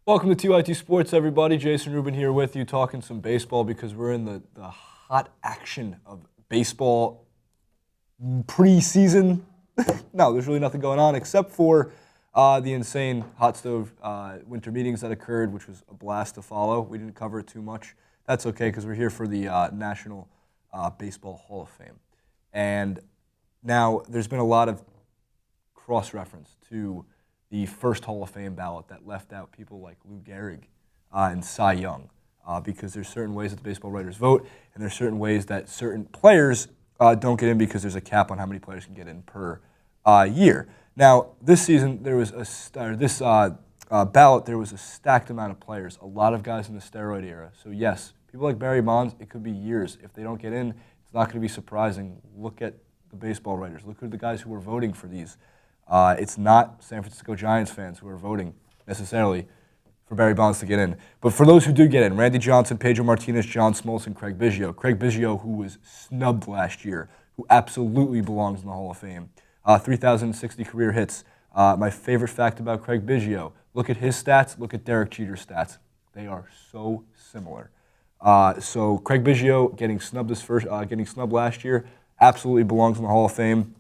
Welcome to TYT Sports, everybody. Jason Rubin here with you, talking some baseball because we're in the hot action of baseball preseason. No, there's really nothing going on except for the insane hot stove winter meetings that occurred, which was a blast to follow. We didn't cover it too much. That's okay because we're here for the National Baseball Hall of Fame. And now there's been a lot of cross-reference to the first Hall of Fame ballot that left out people like Lou Gehrig and Cy Young because there's certain ways that the baseball writers vote, and there's certain ways that certain players don't get in because there's a cap on how many players can get in per year. Now, this season, there was ballot, there was a stacked amount of players, a lot of guys in the steroid era. So yes, people like Barry Bonds, it could be years. If they don't get in, it's not going to be surprising. Look at the baseball writers. Look at the guys who are voting for these. It's not San Francisco Giants fans who are voting necessarily for Barry Bonds to get in. But for those who do get in, Randy Johnson, Pedro Martinez, John Smoltz, and Craig Biggio. Craig Biggio, who was snubbed last year, who absolutely belongs in the Hall of Fame. 3,060 career hits. My favorite fact about Craig Biggio, look at his stats, look at Derek Jeter's stats. They are so similar. So Craig Biggio getting snubbed last year, absolutely belongs in the Hall of Fame.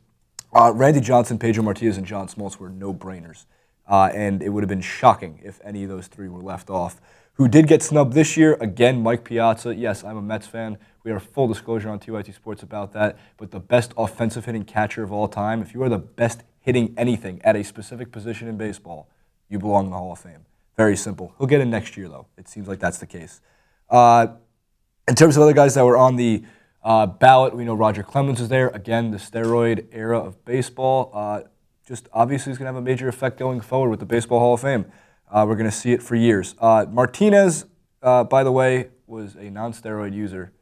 Randy Johnson, Pedro Martinez, and John Smoltz were no-brainers, and it would have been shocking if any of those three were left off. Who did get snubbed this year? Again, Mike Piazza. Yes, I'm a Mets fan. We have full disclosure on TYT Sports about that, but the best offensive hitting catcher of all time, if you are the best hitting anything at a specific position in baseball, you belong in the Hall of Fame. Very simple. He'll get in next year, though. It seems like that's the case. In terms of other guys that were on the ballot, we know Roger Clemens is there. Again, the steroid era of baseball. Just obviously is going to have a major effect going forward with the Baseball Hall of Fame. We're going to see it for years. Martinez, by the way, was a non-steroid user,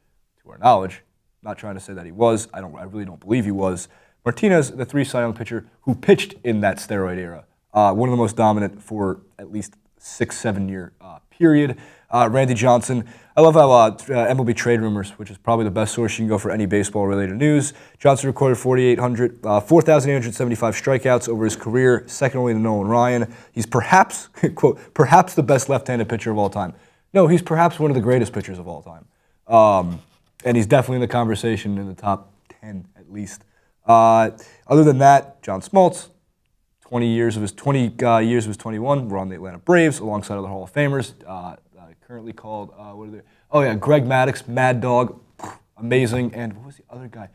to our knowledge. Not trying to say that he was. I really don't believe he was. Martinez, the three Cy Young pitcher who pitched in that steroid era. One of the most dominant for at least 6-7 year period. Randy Johnson. I love how MLB Trade Rumors, which is probably the best source you can go for any baseball-related news. Johnson recorded 4,875 strikeouts over his career, second only to Nolan Ryan. He's perhaps, quote, perhaps the best left-handed pitcher of all time. No, he's perhaps one of the greatest pitchers of all time. And he's definitely in the conversation in the top 10 at least. Other than that, John Smoltz, 20 years of his 21 were on the Atlanta Braves alongside other Hall of Famers. Currently called, Greg Maddux, Mad Dog, amazing. And what was the other guy?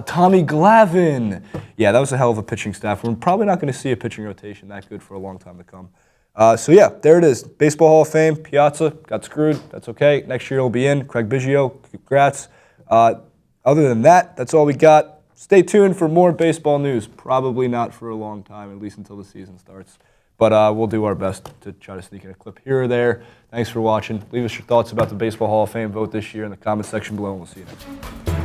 Tommy Glavine. Yeah, that was a hell of a pitching staff. We're probably not going to see a pitching rotation that good for a long time to come. So yeah, there it is. Baseball Hall of Fame, Piazza, got screwed. That's okay. Next year he'll be in. Craig Biggio, congrats. Other than that, that's all we got. Stay tuned for more baseball news. Probably not for a long time, at least until the season starts. But we'll do our best to try to sneak in a clip here or there. Thanks for watching. Leave us your thoughts about the Baseball Hall of Fame vote this year in the comment section below, and we'll see you next time.